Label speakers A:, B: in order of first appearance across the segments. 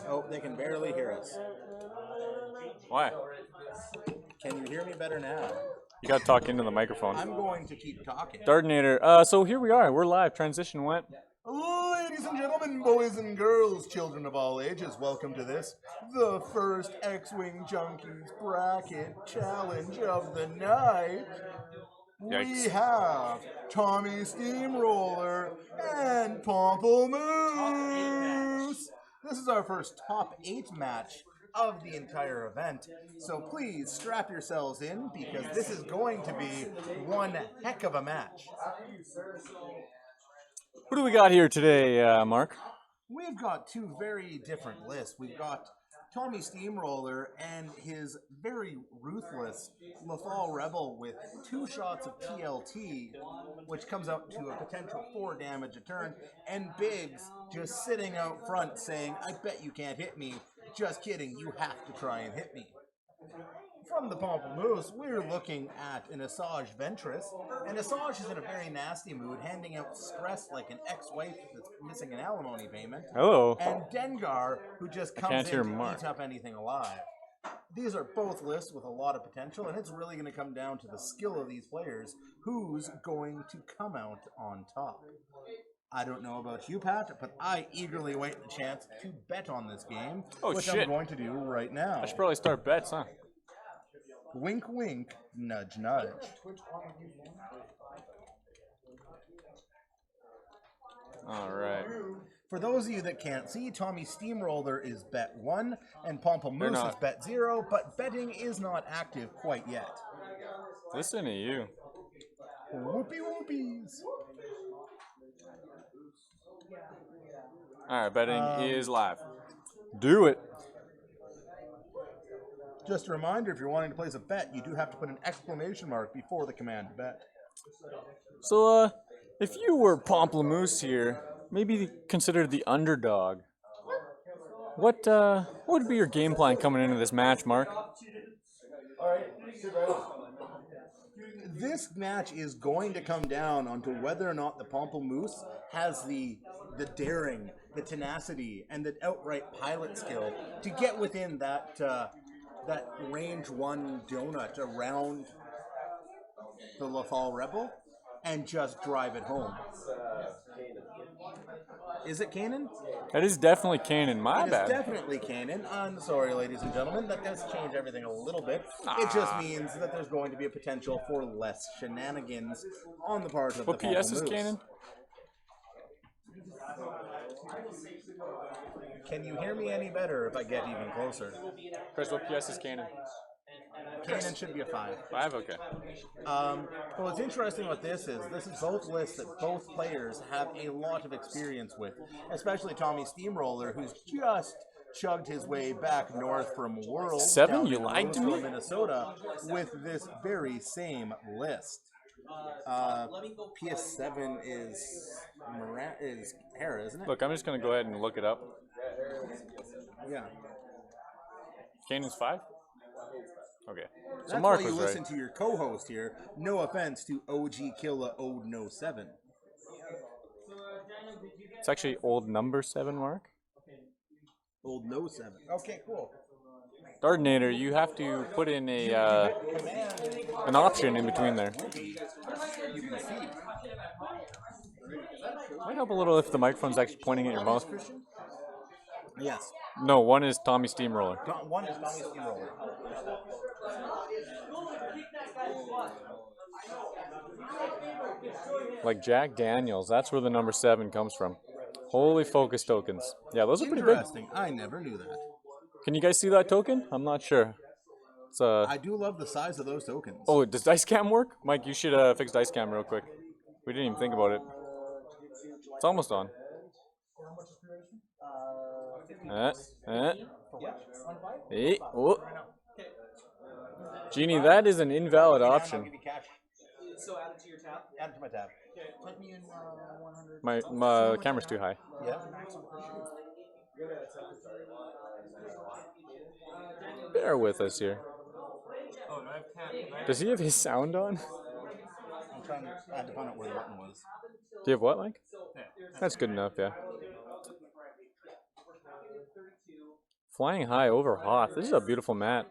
A: Oh, they can barely hear us.
B: Why?
A: Can you hear me better now?
B: You gotta talk into the microphone.
A: I'm going to keep talking.
B: Dartinator. So here we are. We're live. Transition went.
A: Ladies and gentlemen, boys and girls, children of all ages, welcome to this, the first X-Wing Junkies Bracket Challenge of the night.
B: Yikes.
A: We have Tommy Steamroller and Pamplemousse. This is our first top 8 match of the entire event, so please strap yourselves in because this is going to be one heck of a match.
B: Who do we got here today, Mark?
A: We've got two very different lists. We've got Tommy Steamroller and his very ruthless Lafal Rebel with 2 shots of TLT, which comes out to a potential 4 damage a turn, and Biggs just sitting out front saying, I bet you can't hit me. Just kidding, you have to try and hit me. From the Pamplemousse, we're looking at an Asajj Ventress, and Asajj is in a very nasty mood, handing out stress like an ex-wife that's missing an alimony payment.
B: Hello.
A: And Dengar, who just comes in to eat up anything alive. These are both lists with a lot of potential, and it's really going to come down to the skill of these players, who's going to come out on top. I don't know about you, Pat, but I eagerly await the chance to bet on this game, which I'm going to do right now.
B: I should probably start bets, huh?
A: Wink, wink, nudge, nudge.
B: All right.
A: For those of you that can't see, Tommy Steamroller is bet 1 and Pamplemousse is bet 0, but betting is not active quite yet.
B: Listen to you.
A: Whoopie whoopies.
B: All right, betting is live. Do it.
A: Just a reminder, if you're wanting to place a bet, you do have to put an exclamation mark before the command bet.
B: So, if you were Pamplemousse here, maybe consider the underdog. What would be your game plan coming into this match, Mark?
A: This match is going to come down onto whether or not the Pamplemousse has the daring, the tenacity, and the outright pilot skill to get within that range 1 donut around the Lafal Rebel and just drive it home. Is it Kanan?
B: That is definitely Kanan. My bad.
A: It is definitely Kanan. I'm sorry, ladies and gentlemen. That does change everything a little bit. It just means that there's going to be a potential for less shenanigans on the part of
B: what
A: the
B: PS is Kanan?
A: Can you hear me any better if I get even closer?
B: Chris, what PS is Kanan?
A: Kanan should be a 5.
B: 5? Okay.
A: Well, what's interesting about this is both lists that both players have a lot of experience with, especially Tommy Steamroller, who's just chugged his way back north from World
B: 7?
A: down
B: You
A: in
B: lied to me?
A: Minnesota with this very same list. PS7 is Hera, isn't it?
B: Look, I'm just going to go ahead and look it up.
A: Yeah.
B: Kanan's 5? Okay. So
A: That's
B: Mark
A: why you
B: was
A: listen
B: right.
A: to your co-host here. No offense to OG Killa Ode No 7.
B: It's actually old number 7, Mark.
A: Old No 7. Okay, cool.
B: Dartinator, you have to put in a an option in between there. Might help a little if the microphone's actually pointing at your mouth.
A: Yes.
B: No, one is Tommy Steamroller.
A: One is Tommy Steamroller.
B: Like Jack Daniels, that's where the number 7 comes from. Holy focus tokens. Yeah, those are pretty big.
A: Interesting. I never knew that.
B: Can you guys see that token? I'm not sure. It's
A: I do love the size of those tokens.
B: Oh, does dice cam work? Mike, you should fix dice cam real quick. We didn't even think about it. It's almost on. Hey, oh. Genie, that is an invalid option.
A: So add it to your tab? Add it to my tab. Put me in 100.
B: My camera's too high.
A: Yeah.
B: Bear with us here. Does he have his sound on?
A: I'm trying to find out where the button was.
B: Do you have what, Mike? Yeah. That's good enough, yeah. Flying high over Hoth. This is a beautiful mat.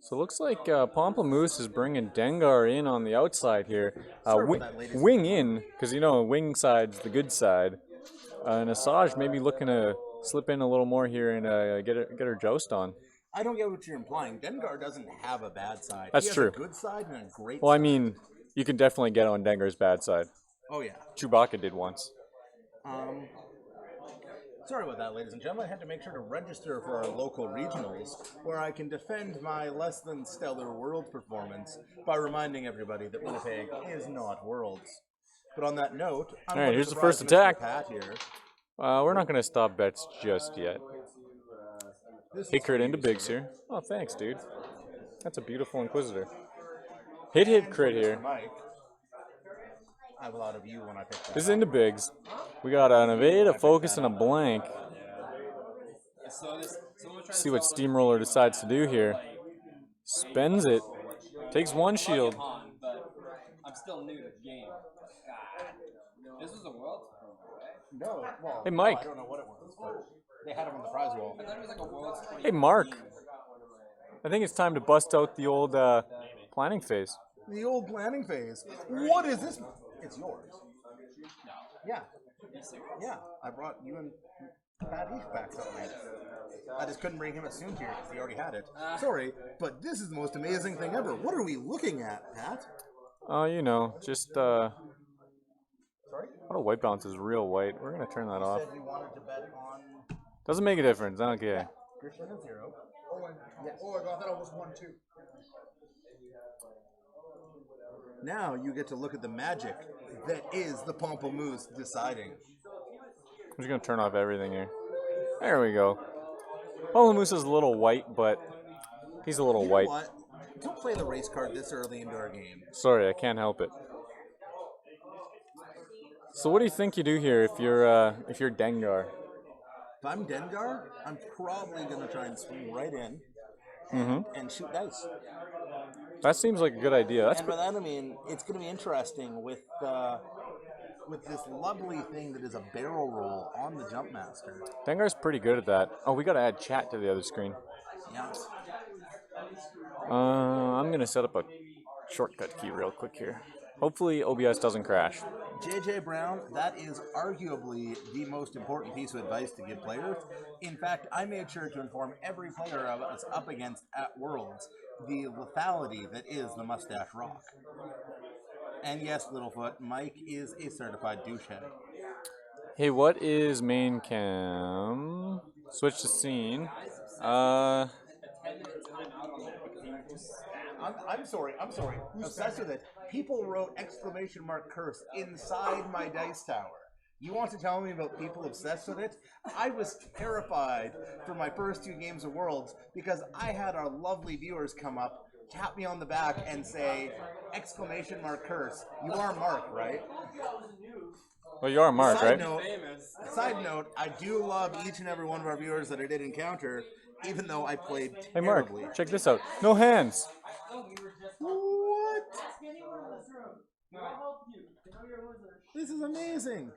B: So it looks like Pomplamoose is bringing Dengar in on the outside here. Wing in, because you know, wing side's the good side. And Asajj maybe looking to slip in a little more here and get her joust on.
A: I don't get what you're implying. Dengar doesn't have a bad side.
B: That's true.
A: He has a good side and a great
B: Well,
A: side.
B: I mean, you can definitely get on Dengar's bad side.
A: Oh, yeah.
B: Chewbacca did once.
A: Sorry about that, ladies and gentlemen. I had to make sure to register for our local regionals, where I can defend my less than stellar world performance by reminding everybody that Winnipeg is not Worlds. But on that note, I'm
B: All right, here's the first
A: Mr.
B: attack.
A: Pat here.
B: We're not going to stop bets just yet. Hit crit into bigs here. Oh, thanks, dude. That's a beautiful Inquisitor. Hit crit here.
A: Mike, I have a lot of you when I pick that.
B: This is into bigs. We got an evade, a focus, and a blank. See what Steamroller decides to do here. Spends it. Takes one shield.
C: I'm still new to the game. This was a Worlds promo, right?
A: No, well,
B: Hey, Mike.
A: I don't know what it was, but they had him on the prize wall.
C: I thought it was like a Worlds 20.
B: Hey, Mark. I think it's time to bust out the old planning phase.
A: The old planning phase. What is this? It's yours.
C: No.
A: Yeah. Yeah. I brought you and Pat Heath back somewhere. I just couldn't bring him a suit here because he already had it. Sorry, but this is the most amazing thing ever. What are we looking at, Pat?
B: You know, just
A: Sorry?
B: auto white balance is real white. We're gonna turn that off.
A: Said you wanted to bet on
B: Doesn't make a difference. Okay.
A: Christian at 0.
D: Yes. Oh, I thought it was 1-2.
A: Now you get to look at the magic that is the Pomplamoose deciding.
B: I'm just gonna turn off everything here. There we go. Pomplamoose is a little white, but he's a little
A: You know
B: white.
A: what? Don't play the race card this early into our game.
B: Sorry, I can't help it. So what do you think you do here if you're Dengar?
A: If I'm Dengar, I'm probably going to try and swing right in and shoot dice.
B: That seems like a good idea. That's
A: And by that I mean, it's going to be interesting with this lovely thing that is a barrel roll on the Jumpmaster.
B: Dengar's pretty good at that. Oh, we gotta add chat to the other screen.
A: Yeah.
B: I'm gonna set up a shortcut key real quick here. Hopefully OBS doesn't crash.
A: JJ Brown, that is arguably the most important piece of advice to give players. In fact, I made sure to inform every player I was up against at Worlds the lethality that is the Mustache Rock. And yes, Littlefoot, Mike is a certified douchehead.
B: Hey, what is main cam? Switch to scene.
A: I'm sorry. Obsessed with it. People wrote !curse inside my dice tower. You want to tell me about people obsessed with it? I was terrified for my first 2 games of Worlds because I had our lovely viewers come up, tap me on the back, and say, !curse. You are Mark, right?
B: Well, you are Mark, right?
A: Side note, I do love each and every one of our viewers that I did encounter, even though I played
B: Hey,
A: terribly.
B: Mark, check this out. No hands.
A: What? This is amazing.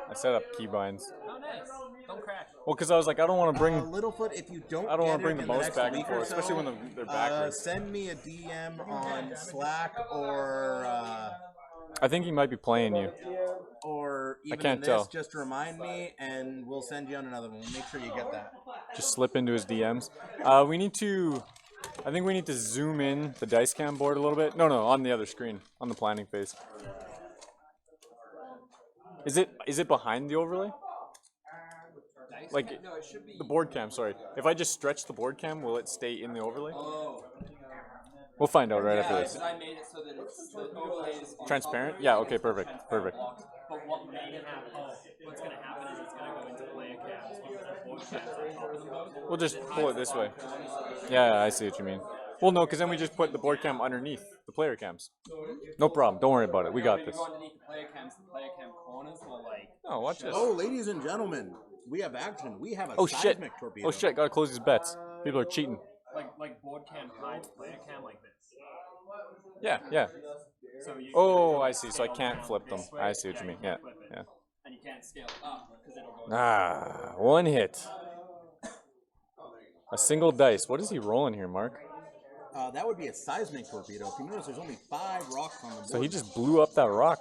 B: I set up keybinds.
C: Oh, nice. Don't crash.
B: Well, because I was like, I don't want to bring.
A: Littlefoot, if you don't
B: I don't want
A: get
B: to bring
A: it
B: the
A: in
B: mouse
A: next
B: back and
A: week or
B: forth,
A: so,
B: especially when they're backwards.
A: Send me a DM on Slack or
B: I think he might be playing you.
A: even
B: can't
A: in this,
B: tell.
A: just remind me, and we'll send you on another one. We'll make sure you get that.
B: Just slip into his DMs. We need to. I think we need to zoom in the dice cam board a little bit. No, on the other screen, on the planning phase. Is it behind the overlay? Like
C: No, it should be.
B: the board cam. Sorry. If I just stretch the board cam, will it stay in the overlay?
C: Oh.
B: We'll find out right after
C: Yeah,
B: this.
C: because I made it so that it's the overlay is on
B: Transparent?
C: top of
B: Yeah.
C: it,
B: Okay. Perfect. Perfect.
E: But what may happen, what's going to happen is it's going to go into player cams, but the board cams on top of them both.
B: We'll just pull it this way. Yeah, I see what you mean. Well, no, because then we just put the board cam underneath the player cams. No problem. Don't worry about it. We got this.
C: Underneath the player cams, the player cam corners will like.
B: Oh, watch this.
A: Oh, ladies and gentlemen, we have action. We have a
B: Oh shit!
A: seismic torpedo.
B: Oh shit! Gotta close these bets. People are cheating.
E: Like board cam hides player cam like this.
B: Yeah.
E: So you,
B: Oh, I see. So I can't flip them. I see what you mean. Yeah, yeah.
E: and you can't scale up because it'll go.
B: Ah, one hit. A single dice. What is he rolling here, Mark?
A: That would be a seismic torpedo. If you notice, there's only 5 rocks on the board.
B: So he just blew up that rock.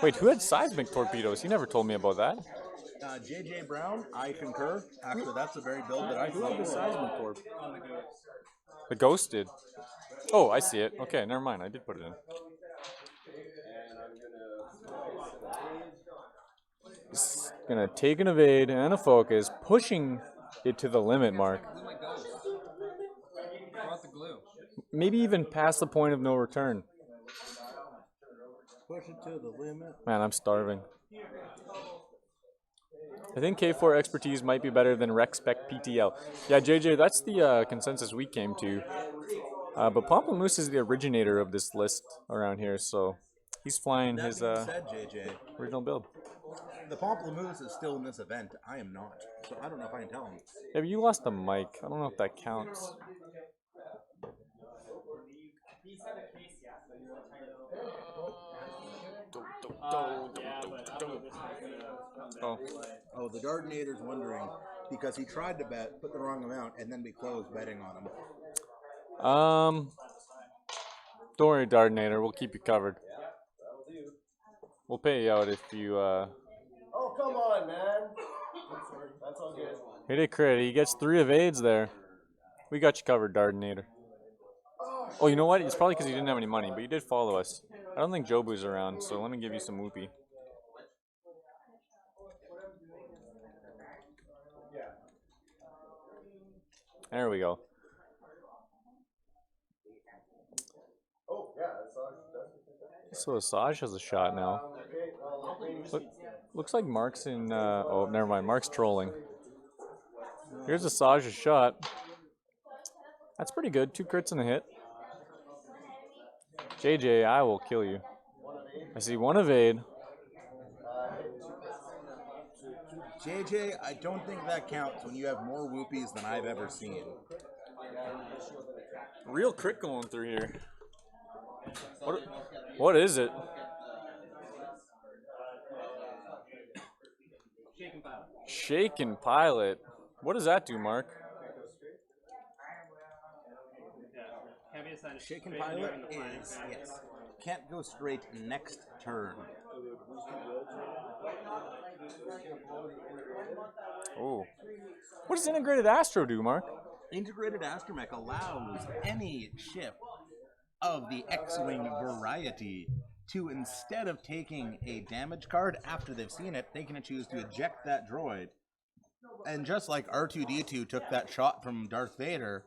B: Wait, who had seismic torpedoes? He never told me about that.
A: JJ Brown, I concur. Actually, that's the very build that I
B: Who had the seismic torp?
E: On the go.
B: The ghost did. Oh, I see it. Okay, never mind. I did put it in. He's gonna take an evade and a focus, pushing it to the limit, Mark.
C: Glue my ghost. Brought the glue.
B: Maybe even past the point of no return.
A: Push it to the limit.
B: Man, I'm starving. I think K4 expertise might be better than Rec Spec PTL. Yeah, JJ, that's the consensus we came to. But Pamplemousse is the originator of this list around here, so he's flying
A: That
B: his
A: being said, JJ,
B: original build.
A: the Pamplemousse is still in this event. I am not. So I don't know if I can tell him.
B: Yeah, but you lost the mic. I don't know if that counts.
E: Yeah, but I don't know this one's gonna come back.
B: Oh.
A: Oh, the Dartinator's wondering because he tried to bet, put the wrong amount, and then we closed betting on him.
B: Don't worry, Dartinator. We'll keep you covered. We'll pay you out if you,
F: Oh, come on, man. That's all good.
B: hit a crit. He gets 3 evades there. We got you covered, Dartinator. Oh, you know what? It's probably because he didn't have any money, but you did follow us. I don't think Jobu's around, so let me give you some whoopee. There we go.
F: Oh, yeah, that's
B: So Asajj has a shot now.
F: okay. Well,
B: Looks like Mark's in, oh, never mind. Mark's trolling. Here's Asajj's shot. That's pretty good. 2 crits and a hit. JJ, I will kill you. I see 1 evade.
A: JJ, I don't think that counts when you have more whoopies than I've ever seen.
B: Real crit going through here. What is it?
E: Shaken pilot.
B: Shaken pilot. What does that do, Mark?
E: Yeah. Heavy assigned
A: Shaken
E: straight
A: pilot
E: in the planning
A: is,
E: phase.
A: yes, can't go straight next turn.
B: Oh. What does integrated Astro do, Mark?
A: Integrated Astromech allows any ship of the X-Wing variety to, instead of taking a damage card after they've seen it, they can choose to eject that droid. And just like R2-D2 took that shot from Darth Vader,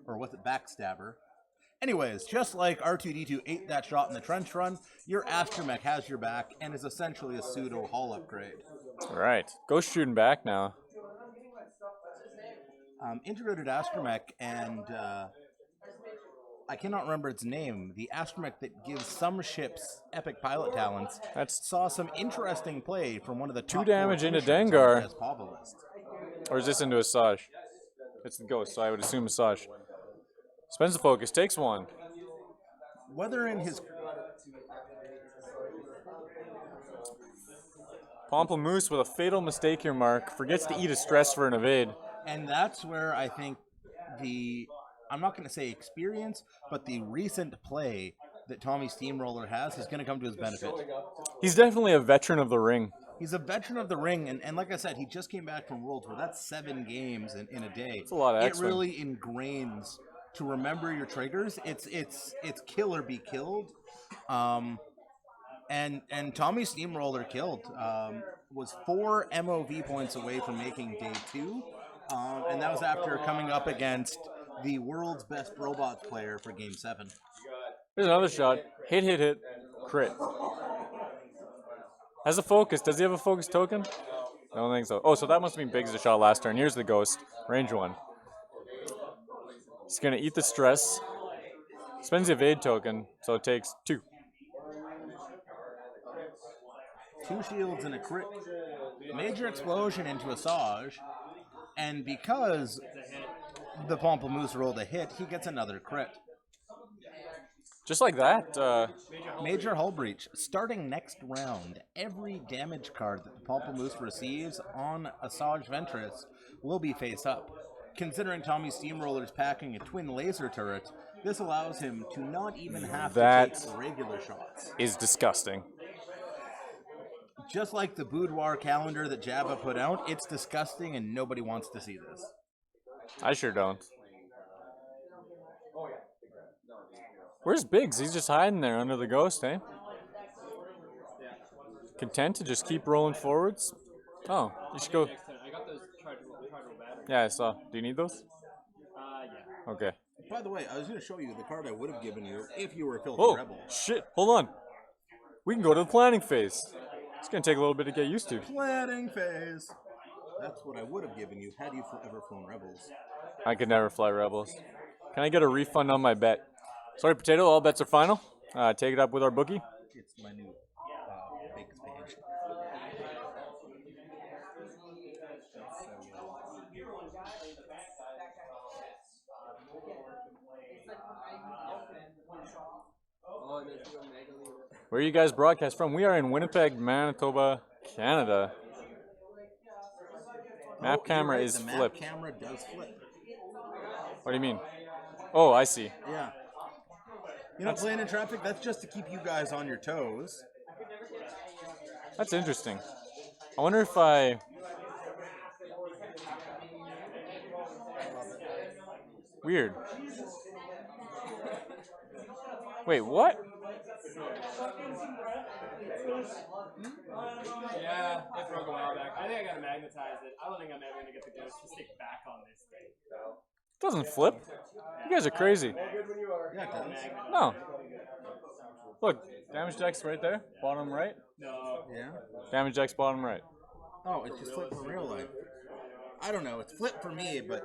A: or was it Backstabber? Anyways, just like R2-D2 ate that shot in the trench run, your Astromech has your back and is essentially a pseudo hull upgrade.
B: Right. Ghost shooting back now.
A: Integrated Astromech and I cannot remember its name. The Astromech that gives some ships epic pilot talents. Saw some interesting play from one of the top
B: 2 damage into
A: finishers on
B: Dengar.
A: the Pava list.
B: Or is this into Asajj? It's the ghost, so I would assume Asajj. Spends the focus, takes 1.
A: Whether in his
B: Pamplemousse with a fatal mistake here, Mark. Forgets to eat a stress for an evade.
A: and that's where I think I'm not going to say experience, but the recent play that Tommy Steamroller has is going to come to his benefit.
B: He's definitely a veteran of the ring.
A: He's a veteran of the ring, and like I said, he just came back from Worlds where that's 7 games in a day.
B: That's a lot of
A: It
B: X-Wing.
A: really ingrains to remember your triggers. It's kill or be killed. And Tommy Steamroller killed. Was 4 MOV points away from making day 2. And that was after coming up against the world's best robots player for game 7.
B: Here's another shot. Hit. Crit. Has a focus. Does he have a focus token? I don't think so. Oh, so that must have been Biggs' shot last turn. Here's the ghost. Range 1. He's going to eat the stress. Spends the evade token, so it takes 2.
A: 2 shields and a crit. Major explosion into Asajj. And because the Pamplemousse rolled a hit, he gets another crit.
B: Just like that.
A: Major hull breach. Starting next round, every damage card that the Pamplemousse receives on Asajj Ventress will be face up. Considering Tommy Steamroller's packing a twin laser turret, this allows him to not even have
B: That
A: to take regular shots.
B: is disgusting.
A: Just like the boudoir calendar that Jabba put out, it's disgusting and nobody wants to see this.
B: I sure don't. Where's Biggs? He's just hiding there under the ghost, eh? Content to just keep rolling forwards? Oh, you should go.
E: I got those tried to batteries.
B: Yeah, I saw. Do you need those?
E: Yeah.
B: Okay.
A: By the way, I was going to show you the card I would have given you if you were a Filthy
B: Whoa,
A: Rebel.
B: shit. Hold on. We can go to the planning phase. It's going to take a little bit to get used to.
A: Planning phase. That's what I would have given you had you ever flown Rebels.
B: I could never fly Rebels. Can I get a refund on my bet? Sorry, Potato, all bets are final. Take it up with our bookie.
A: It's my new Biggs page.
B: Where are you guys broadcast from? We are in Winnipeg, Manitoba, Canada. Map camera is
A: the
B: flipped.
A: Map camera does flip.
B: What do you mean? Oh, I see.
A: Yeah. You know, playing in traffic, that's just to keep you guys on your toes.
B: That's interesting. I wonder if I... Weird. Wait, what?
E: Yeah, it broke a while back. I think I gotta magnetize it. I don't think I'm ever gonna get the ghost to stick back on this thing.
B: It doesn't flip. You guys are crazy.
A: Yeah, it does.
B: No. Look, damage deck's right there, bottom right.
E: No.
A: Yeah.
B: Damage deck's bottom right.
A: Oh, it just flipped in real life. I don't know. It's flipped for me, but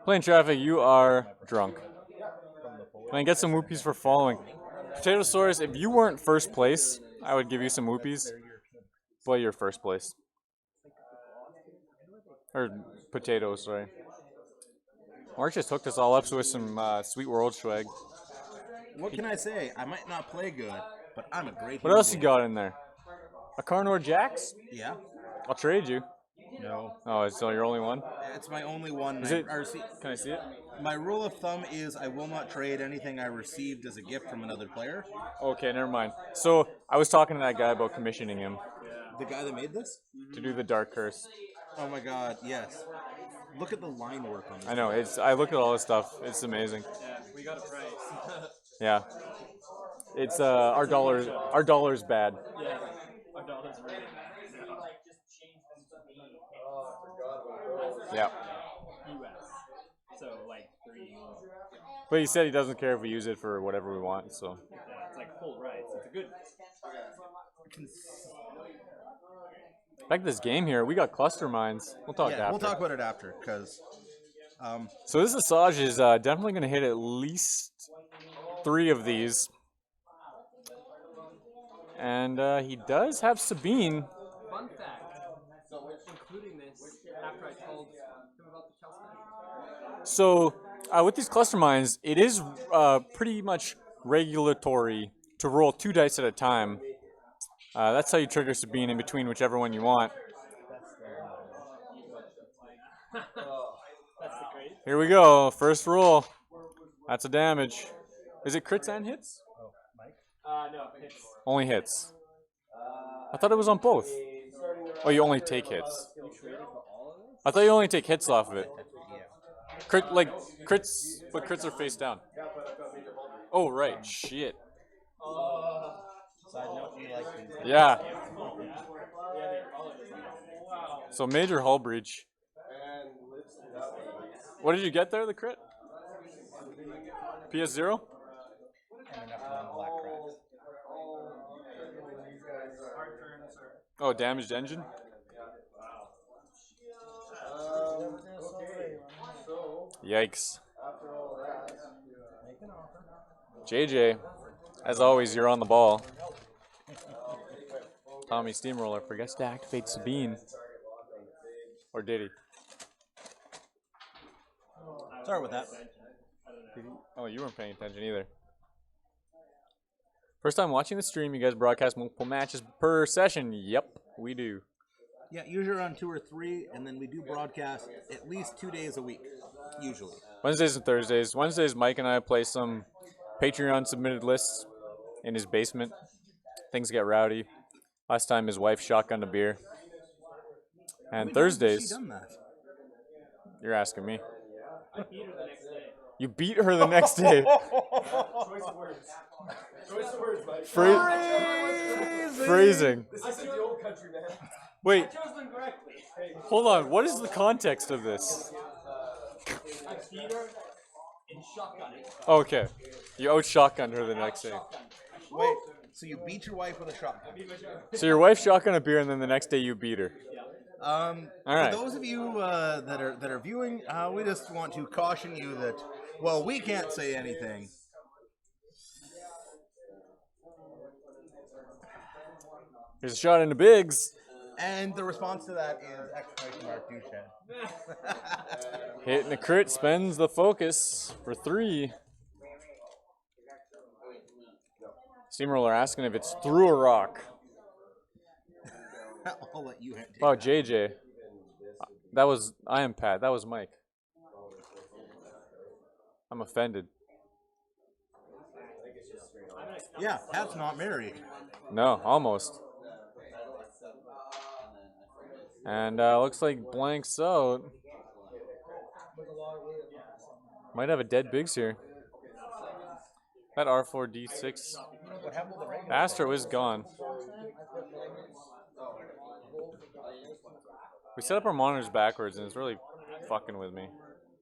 B: Playing traffic, you are drunk. Can I get some whoopies for following? Potatosaurus, if you weren't first place, I would give you some whoopies. But you're first place. Or potatoes, sorry. Mark just hooked us all up with some Sweet World swag.
A: what can I say? I might not play good, but I'm a great.
B: What else you got in there? A Carnor Jax?
A: Yeah.
B: I'll trade you.
A: No.
B: Oh, it's your only one?
A: It's my only one.
B: Is it?
A: Can
B: I see it?
A: My rule of thumb is I will not trade anything I received as a gift from another player.
B: Okay, never mind. So, I was talking to that guy about commissioning him
A: The guy that made this?
B: to do the Dark Curse.
A: Oh my god, yes. Look at the line work on this.
B: I know, I look at all this stuff. It's amazing.
E: Yeah, we got a price.
B: Yeah. It's our dollar's bad.
E: Yeah. Our dollar's really bad.
B: Yeah.
E: US. So like 3.
B: But he said he doesn't care if we use it for whatever we want, so.
E: Yeah, it's like full rights. It's a good.
B: Back to this game here, we got cluster mines. We'll talk
A: Yeah,
B: after.
A: we'll talk about it after, because
B: So this Asajj is definitely going to hit at least 3 of these. And he does have Sabine.
E: Fun fact, including this, after I told him about the Chelsea.
B: So with these cluster mines, it is pretty much regulatory to roll 2 dice at a time. That's how you trigger Sabine in between whichever one you want.
E: That's the great.
B: Here we go, first roll. That's a damage. Is it crits and hits?
E: No, it's
B: Only hits. I thought it was on both. Oh, you only take hits. I thought you only take hits off of it. Crit, like crits, but crits are face down. Oh right, shit. Yeah. So major hull breach. What did you get there? The crit? PS0? Oh, damaged engine? Yikes. JJ, as always, you're on the ball. Tommy Steamroller forgets to activate Sabine. Or did he?
A: sorry about that.
B: Oh, you weren't paying attention either. First time watching the stream, you guys broadcast multiple matches per session. Yep, we do.
A: Yeah, usually around 2 or 3, and then we do broadcast at least 2 days a week, usually.
B: Wednesdays and Thursdays. Wednesdays, Mike and I play some Patreon submitted lists in his basement. Things get rowdy. Last time his wife shotgunned a beer. And Thursdays,
A: She done that?
B: you're asking me. You beat her the next day.
F: Choice of words. Choice of words, Mike.
B: Phrasing.
F: I said the old country, man.
B: Wait,
C: I chose them correctly.
B: hold on. What is the context of this?
C: I beat her in shotgunning.
B: Okay. You out shotgunned her the next day.
A: Wait, so you beat your wife with a shotgun?
B: So your wife shotgunned a beer and then the next day you beat her.
A: All
B: right.
A: For those of you that are viewing, we just want to caution you that, well, we can't say anything.
B: Here's a shot into Biggs.
A: And the response to that is exclamation mark douchebag.
B: Hitting a crit, spends the focus for 3. Steamroller asking if it's through a rock.
A: I'll let you take
B: Wow,
A: that.
B: JJ. That was, I am Pat. That was Mike. I'm offended.
A: Yeah, Pat's not married.
B: No, almost. And looks like blanks out. Might have a dead Biggs here. That R4D6. Astro is gone. We set up our monitors backwards and it's really fucking with me,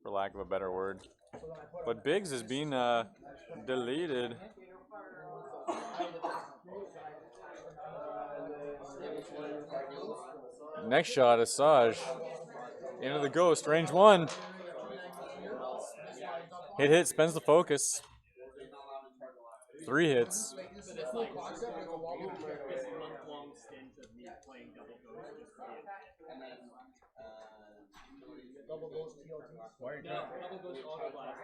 B: for lack of a better word. But Biggs is being deleted. Next shot, Asajj. Into the ghost, range 1. Hit, spends the focus. 3 hits.
E: So this like this month-long stint of me playing double ghost just for
D: Double ghost TLT.
E: no, double ghost auto blast.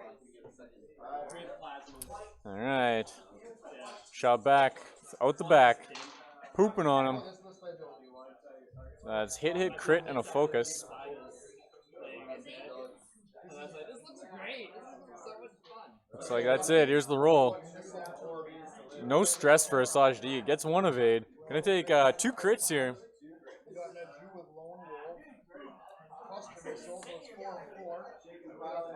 E: 3 plasmas.
B: Alright. Shot back. Out the back. Pooping on him. That's hit, crit, and a focus.
E: And I was like, this looks great. This is so much fun.
B: Looks like that's it. Here's the roll. No stress for Asajj D. Gets 1 evade. Gonna take 2 crits here.
D: You got that Jew with lone roll. Cluster missile, so it's 4 and 4.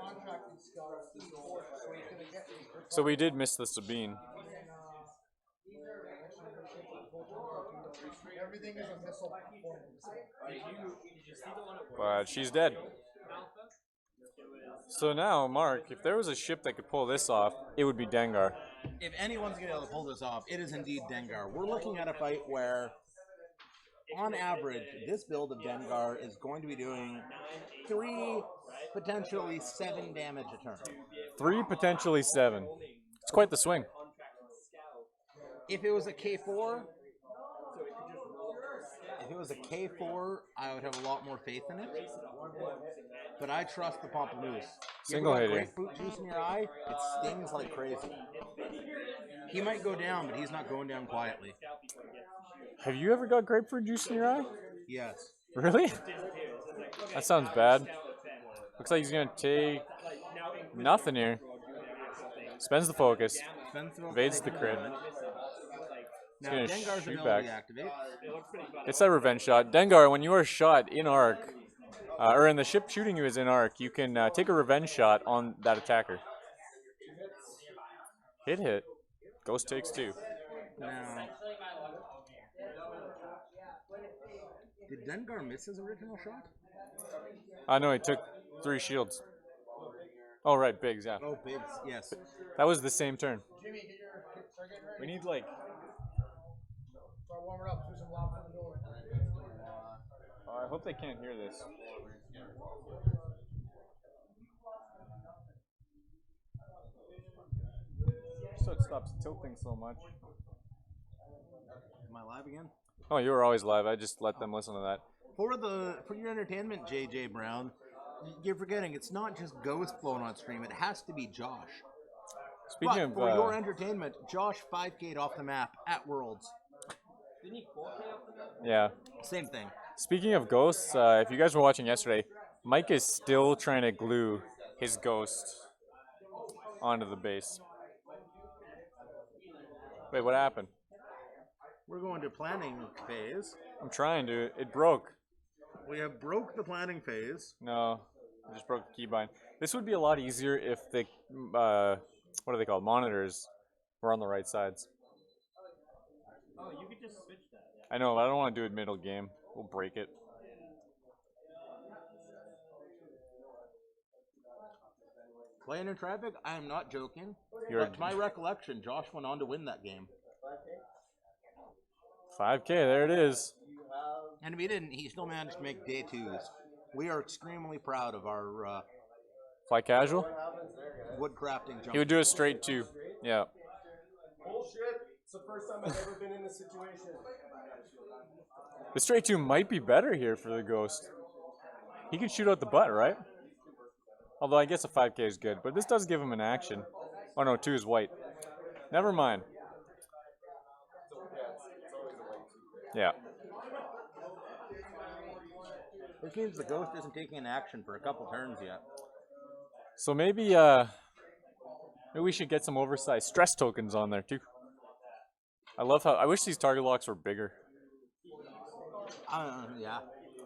D: Contracting skills is 4, so he's gonna get me.
B: So we did miss the Sabine.
D: Everything is a missile performance.
E: Did you see the one at work?
B: But she's dead.
E: Alpha?
B: So now, Mark, if there was a ship that could pull this off, it would be Dengar.
A: If anyone's going to be able to pull this off, it is indeed Dengar. We're looking at a fight where, on average, this build of Dengar is going to be doing 3, potentially 7 damage a turn.
B: 3, potentially 7. It's quite the swing.
A: If it was a K4, I would have a lot more faith in it. But I trust the Pamplemousse.
B: Single hitter.
A: Grapefruit juice in your eye, it stings like crazy. He might go down, but he's not going down quietly.
B: Have you ever got grapefruit juice in your eye?
A: Yes.
B: Really? That sounds bad. Looks like he's gonna take nothing here. Spends the focus. Evades the crit.
A: Now,
B: gonna
A: Dengar's
B: shoot
A: ability
B: back.
A: activates.
B: It's that revenge shot. Dengar, when you are shot in arc, or in the ship shooting you is in arc, you can take a revenge shot on that attacker. Hit. Ghost takes 2.
A: Now, did Dengar miss his original shot?
B: No, he took 3 shields. Oh, right, Biggs, yeah.
A: Oh, Biggs, yes.
B: That was the same turn.
D: Jimmy, get your start getting ready.
B: We need, like...
D: Start warming up. Do some laps on the door.
B: I hope they can't hear this. So it stops tilting so much.
A: Am I live again?
B: Oh, you were always live. I just let them listen to that.
A: For your entertainment, JJ Brown, you're forgetting it's not just Ghost flowing on stream. It has to be Josh.
B: Speaking
A: But
B: of,
A: for your entertainment, Josh 5K'd off the map at Worlds.
C: Didn't he 4K off the map?
B: yeah.
A: Same thing.
B: Speaking of ghosts, if you guys were watching yesterday, Mike is still trying to glue his ghost onto the base. Wait, what happened?
A: We're going to planning phase.
B: I'm trying to. It broke.
A: We have broke the planning phase.
B: No, I just broke the keybind. This would be a lot easier if the, what are they called? Monitors were on the right sides.
E: Oh, you could just switch that.
B: I know, but I don't want to do it middle game. We'll break it.
A: Playing in traffic? I am not joking.
B: You're-
A: But to my recollection, Josh went on to win that game.
B: 5K, there it is.
A: And if he didn't, he still managed to make day twos. We are extremely proud of our
B: Fly casual?
A: wood crafting jump.
B: He would do a straight 2. Yeah.
F: Bullshit. It's the first time I've ever been in this situation.
B: The straight 2 might be better here for the ghost. He can shoot out the butt, right? Although I guess a 5K is good, but this does give him an action. Oh no, 2 is white. Never mind. Yeah.
A: This means the ghost isn't taking an action for a couple turns yet.
B: So maybe we should get some oversized stress tokens on there too. I wish these target locks were bigger.
A: Yeah.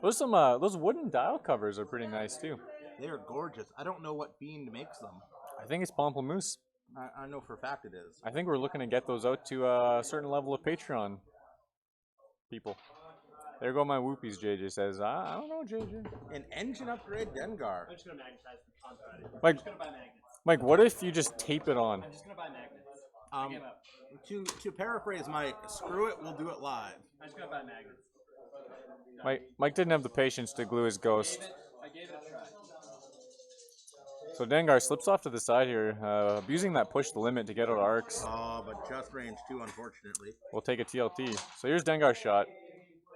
B: Those wooden dial covers are pretty nice too.
A: They are gorgeous. I don't know what fiend makes them.
B: I think it's Pamplemousse.
A: I know for a fact it is.
B: I think we're looking to get those out to a certain level of Patreon people. There go my whoopies, JJ says. I don't know, JJ.
A: An engine upgrade Dengar.
E: I'm just gonna magnetize the contract. I'm
B: Mike,
E: just gonna buy magnets.
B: Mike, what if you just tape it on?
E: I'm just gonna buy magnets. Give up.
A: To paraphrase Mike, screw it, we'll do it live.
E: I'm just gonna buy magnets.
B: Mike didn't have the patience to glue his ghost.
C: I gave it a try.
B: So Dengar slips off to the side here, abusing that push the limit to get out arcs.
A: Oh, but just range 2, unfortunately.
B: We'll take a TLT. So here's Dengar's shot.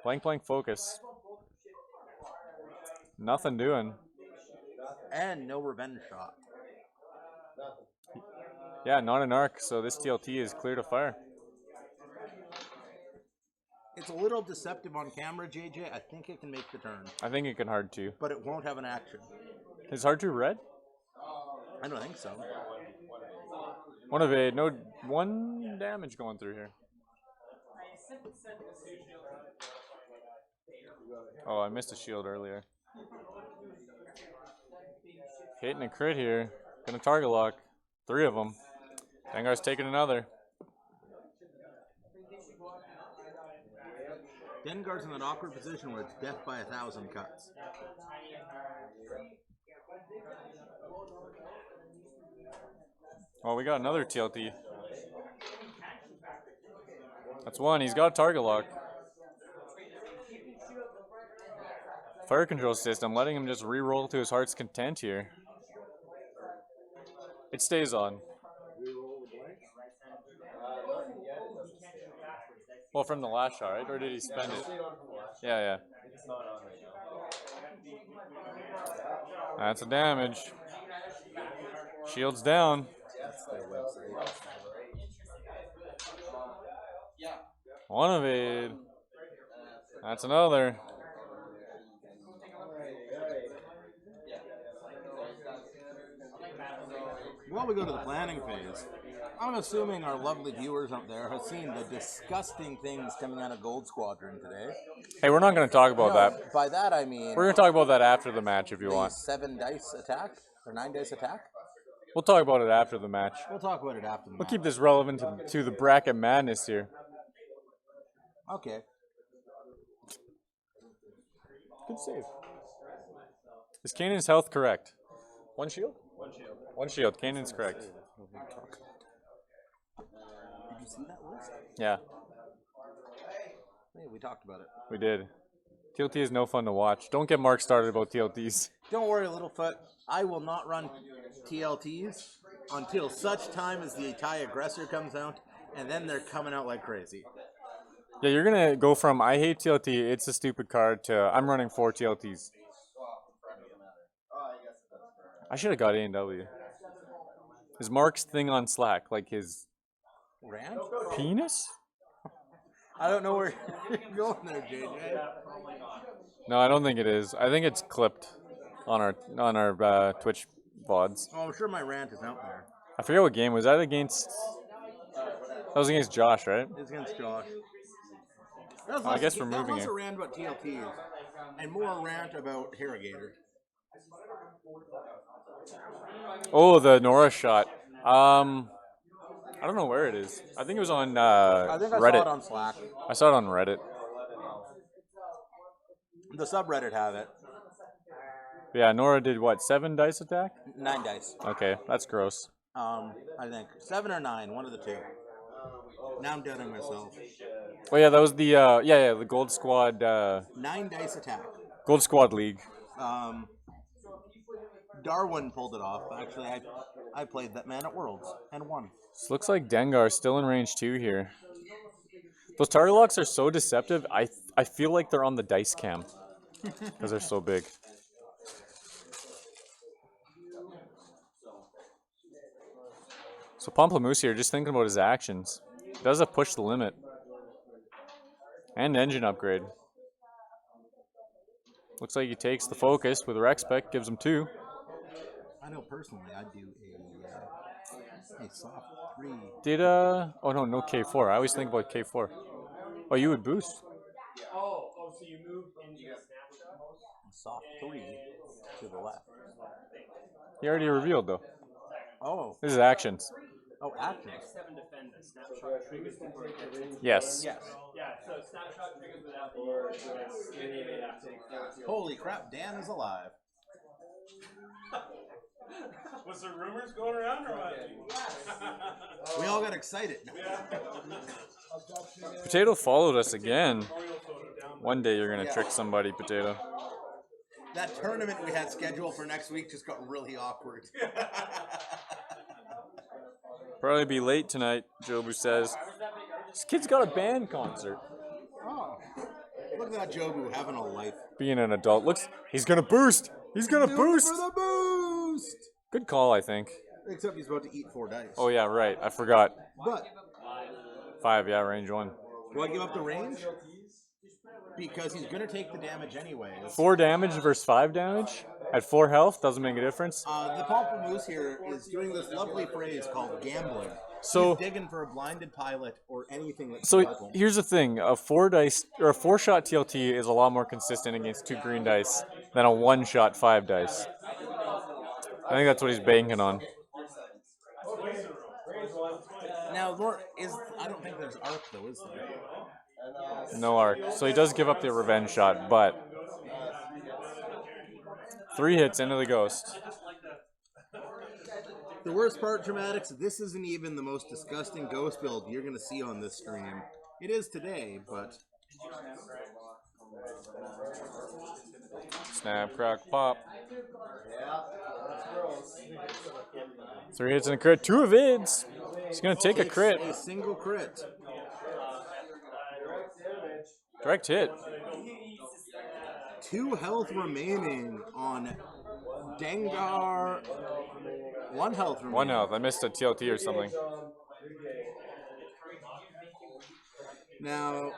B: Blank focus. Nothing doing.
A: And no revenge shot.
B: Yeah, not an arc, so this TLT is clear to fire.
A: It's a little deceptive on camera, JJ. I think it can make the turn.
B: I think it can hard 2.
A: But it won't have an action.
B: Is hard 2 red?
A: I don't think so.
B: One evade, no 1 damage going through here. Oh, I missed a shield earlier. Hitting a crit here. Gonna target lock. 3 of them. Dengar's taking another.
A: Dengar's in an awkward position where it's death by 1,000 cuts.
B: Oh, we got another TLT. That's 1. He's got a target lock. Fire control system, letting him just re-roll to his heart's content here. It stays on. Well, from the last shot, right? Or did he spend it? Yeah. That's a damage. Shield's down. One evade. That's another.
A: While we go to the planning phase, I'm assuming our lovely viewers up there have seen the disgusting things coming out of Gold Squadron today.
B: Hey, we're not going to talk about
A: No,
B: that.
A: By that I mean
B: We're going to talk about that after the match if you
A: the
B: want.
A: 7 dice attack or 9 dice attack.
B: We'll talk about it after the match.
A: We'll talk about it after the
B: We'll
A: match.
B: keep this relevant to the bracket madness here.
A: Okay.
B: Good save. Is Kanan's health correct? 1 shield?
C: 1 shield.
B: 1 shield. Kanan's correct.
A: Did you see that list?
B: Yeah,
A: Hey, we talked about it.
B: we did. TLT is no fun to watch. Don't get Mark started about TLTs.
A: Don't worry, Littlefoot. I will not run TLTs until such time as the Thai aggressor comes out, and then they're coming out like crazy.
B: Yeah, you're going to go from I hate TLT, it's a stupid card, to I'm running 4 TLTs. I should have got A&W. Is Mark's thing on Slack like his
A: Rant?
B: penis?
A: I don't know where you're going there, JJ.
B: No, I don't think it is. I think it's clipped on our Twitch VODs.
A: Oh, I'm sure my rant is out there.
B: I forget what game was that against. That was against Josh, right?
A: It's against Josh. That was
B: I guess we're
A: that
B: moving
A: was
B: here.
A: a rant about TLTs, and more a rant about Harrigator.
B: Oh, the Nora shot. I don't know where it is. I think it was on
A: I think I
B: Reddit.
A: saw it on Slack.
B: I saw it on Reddit.
A: The subreddit have it.
B: Yeah, Nora did what? 7 dice attack?
A: 9 dice.
B: Okay, that's gross.
A: I think 7 or 9, one of the two. Now I'm doubting myself.
B: Oh yeah, that was the the Gold Squad
A: 9 dice attack.
B: Gold Squad League.
A: Darwin pulled it off. Actually, I played that man at Worlds and won.
B: This looks like Dengar still in range 2 here. Those target locks are so deceptive. I feel like they're on the dice cam because they're so big. So Pomplamoose here, just thinking about his actions. Does a push the limit and engine upgrade. Looks like he takes the focus with Rexpec, gives him 2.
A: I know personally I'd do a soft 3.
B: Did oh no K4. I always think about K4. Oh, you would boost.
E: Oh, so you moved into a snapshot?
A: Soft 3 to the left.
B: He already revealed though.
A: Oh.
B: This is actions.
A: Oh, actions.
E: X7 defend the snapshot triggers before it gets into
B: Yes.
A: Yes.
E: Yeah, so snapshot triggers without the
A: Holy crap, Dan is alive.
G: Was there rumors going around or what?
A: We all got excited.
B: Potato followed us again. One day you're gonna trick somebody, Potato.
A: That tournament we had scheduled for next week just got really awkward.
B: Probably be late tonight, Jobu says. This kid's got a band concert.
A: Oh. Look at that Jobu having a life.
B: Being an adult. Looks, he's gonna boost. He's gonna boost.
A: For the boost!
B: Good call, I think.
A: Except he's about to eat 4 dice.
B: Oh yeah, right. I forgot.
A: But
B: 5, yeah, range 1.
A: do I give up the range? Because he's going to take the damage anyways.
B: 4 damage versus 5 damage at 4 health doesn't make a difference.
A: The Pomplamoose here is doing this lovely phrase called gambling.
B: So
A: he's digging for a blinded pilot or anything that's
B: So
A: helpful.
B: here's the thing: a 4-shot TLT is a lot more consistent against 2 green dice than a 1-shot 5 dice. I think that's what he's banking on.
A: Now, I don't think there's arc though, is there?
B: No arc, so he does give up the revenge shot, but 3 hits into the ghost.
A: The worst part, Dramatics, this isn't even the most disgusting ghost build you're going to see on this stream. It is today, but...
B: Snap, crack, pop. 3 hits and a crit, 2 evids. He's going to take a crit.
A: A single crit.
B: Direct hit.
A: 2 health remaining on Dengar. 1 health remaining.
B: 1 health. I missed a TLT or something.
A: Now,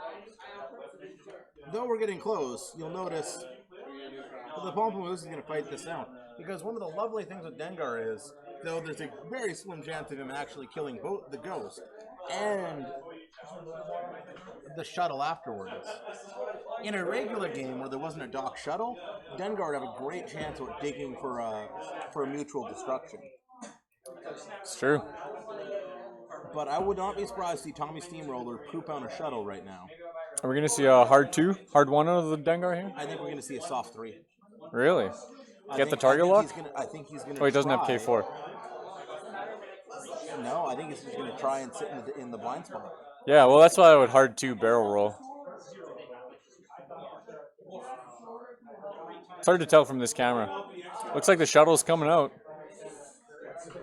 A: though we're getting close, you'll notice that the Pomplamoose is going to fight this out. Because one of the lovely things with Dengar is, though there's a very slim chance of him actually killing both the ghost and the shuttle afterwards. In a regular game where there wasn't a dock shuttle, Dengar would have a great chance of digging for a mutual destruction.
B: It's true.
A: But I would not be surprised to see Tommy Steamroller poop on a shuttle right now.
B: Are we going to see a hard 2, hard 1 out of the Dengar here?
A: I think we're going to see a soft 3.
B: Really? Get the target lock?
A: I think he's going to.
B: Oh, he doesn't have K4.
A: No, I think he's just going to try and sit in the blind spot.
B: Yeah, well, that's why I would hard 2 barrel roll. It's hard to tell from this camera. Looks like the shuttle's coming out.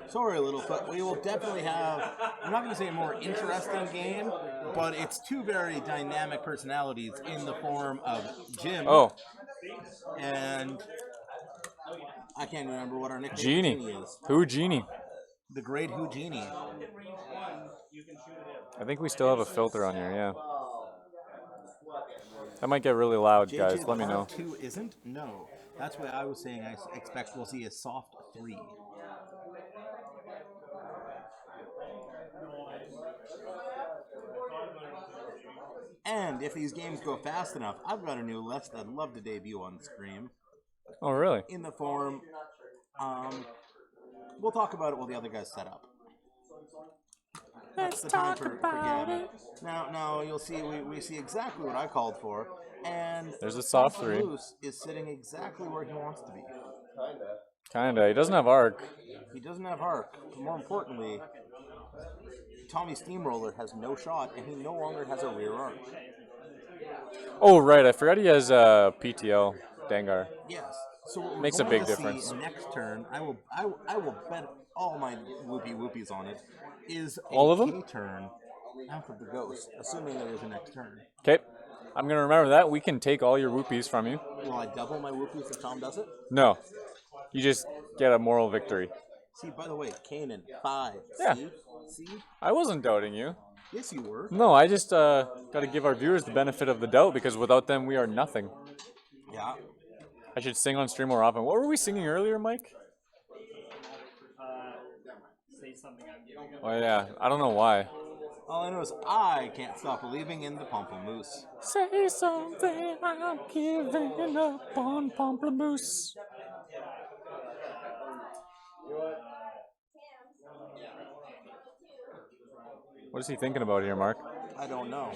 A: Sorry, Littlefoot. We will definitely have, I'm not going to say a more interesting game, but it's 2 very dynamic personalities in the form of Jim and I can't remember what our nickname
B: Genie.
A: is.
B: Who Genie?
A: The great Houdini.
B: I think we still have a filter on here, yeah. That might get really loud, guys.
A: JJ
B: Let me know.
A: Part 2 isn't? No. That's why I was saying I expect we'll see a soft 3. And if these games go fast enough, I've got a new list I'd love to debut on screen.
B: Oh, really?
A: In the form, we'll talk about it while the other guys set up. That's the time for Gavin. Now you'll see we see exactly what I called for, and
B: there's a soft 3.
A: Moose is sitting exactly where he wants to be.
B: Kinda. He doesn't have arc.
A: He doesn't have arc. But more importantly, Tommy Steamroller has no shot, and he no longer has a rear arc.
B: Oh, right. I forgot he has PTL, Dengar.
A: Yes. So what
B: makes
A: we're
B: a
A: going
B: big
A: to
B: difference.
A: see next turn, I will bet all my whoopies on it, is
B: all of
A: a
B: them?
A: K-turn after the ghost, assuming there is a next turn.
B: Okay. I'm going to remember that. We can take all your whoopies from you.
A: Will I double my whoopies if Tom does it?
B: No. You just get a moral victory.
A: See, by the way, Kanan, 5.
B: Yeah.
A: See?
B: I wasn't doubting you.
A: Yes, you were.
B: No, I just got to give our viewers the benefit of the doubt because without them, we are nothing.
A: Yeah.
B: I should sing on stream more often. What were we singing earlier, Mike?
E: Say something I'm giving up.
B: Oh, yeah. I don't know why.
A: All I know is I can't stop believing in the Pamplemousse.
B: Say something, I'm giving up on Pamplemousse. What is he thinking about here, Mark?
A: I don't know.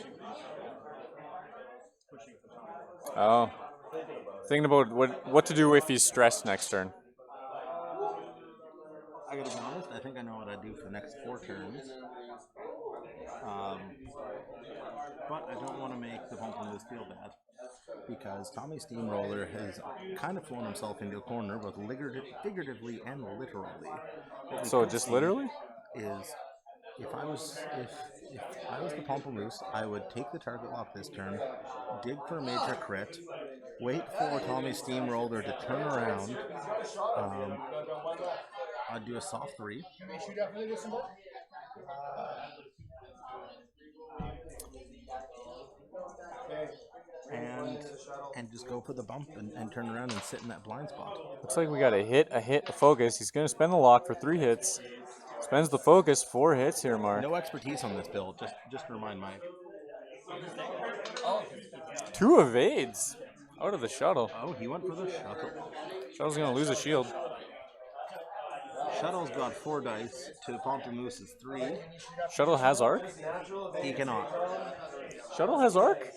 B: Oh. Thinking about what to do if he's stressed next turn.
A: I gotta be honest, I think I know what I'd do for the next 4 turns. But I don't want to make the Pamplemousse feel bad. Because Tommy Steamroller has kind of thrown himself into a corner, both figuratively and literally.
B: So just literally?
A: Is if I was the Pamplemousse, I would take the target lock this turn, dig for a major crit, wait for Tommy Steamroller to turn around. I'd do a soft 3. And just go for the bump and turn around and sit in that blind spot.
B: Looks like we got a hit, a focus. He's going to spend the lock for 3 hits. Spends the focus, 4 hits here, Mark.
A: No expertise on this build, just to remind Mike.
B: 2 evades out of the shuttle.
A: Oh, he went for the shuttle.
B: Shuttle's going to lose a shield.
A: Shuttle's got 4 dice to Pamplemousse's 3.
B: Shuttle has arc?
A: He cannot.
B: Shuttle has arc?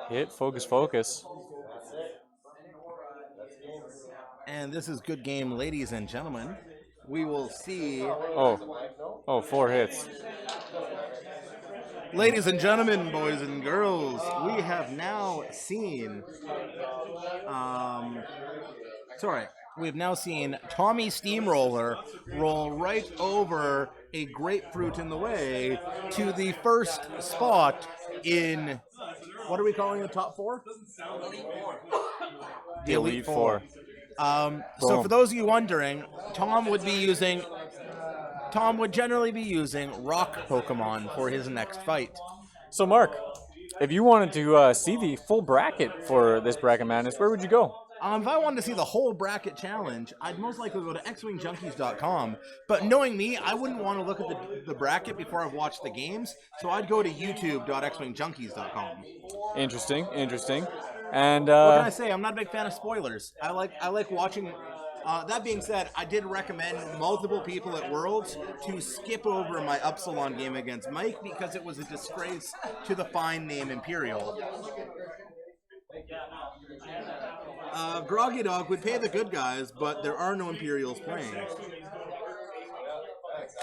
B: Hit, focus, focus.
A: And this is good game, ladies and gentlemen. We will see.
B: Oh, 4 hits.
A: Ladies and gentlemen, boys and girls, we have now seen. We've now seen Tommy Steamroller roll right over a grapefruit in the way to the first spot in. What are we calling the top 4? The Elite Four. So for those of you wondering, Tom would generally be using rock Pokemon for his next fight.
B: So Mark, if you wanted to see the full bracket for this Bracket Madness, where would you go?
A: If I wanted to see the whole bracket challenge, I'd most likely go to XWingJunkies.com. But knowing me, I wouldn't want to look at the bracket before I've watched the games, so I'd go to youtube.xwingjunkies.com.
B: Interesting. And
A: what can I say? I'm not a big fan of spoilers. I like watching. That being said, I did recommend multiple people at Worlds to skip over my Upsilon game against Mike because it was a disgrace to the fine name Imperial. Groggy Dog would pay the good guys, but there are no Imperials playing.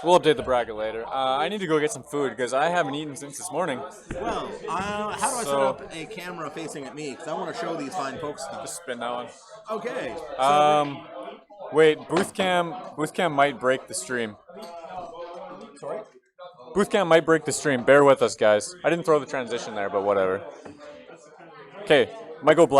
B: We'll update the bracket later. I need to go get some food because I haven't eaten since this morning.
A: Well, how do I set up a camera facing at me? Because I want to show these fine folks stuff.
B: Just spin that one.
A: Okay.
B: Wait, Boothcam might break the stream.
A: Sorry?
B: Boothcam might break the stream. Bear with us, guys. I didn't throw the transition there, but whatever. Okay, might go black.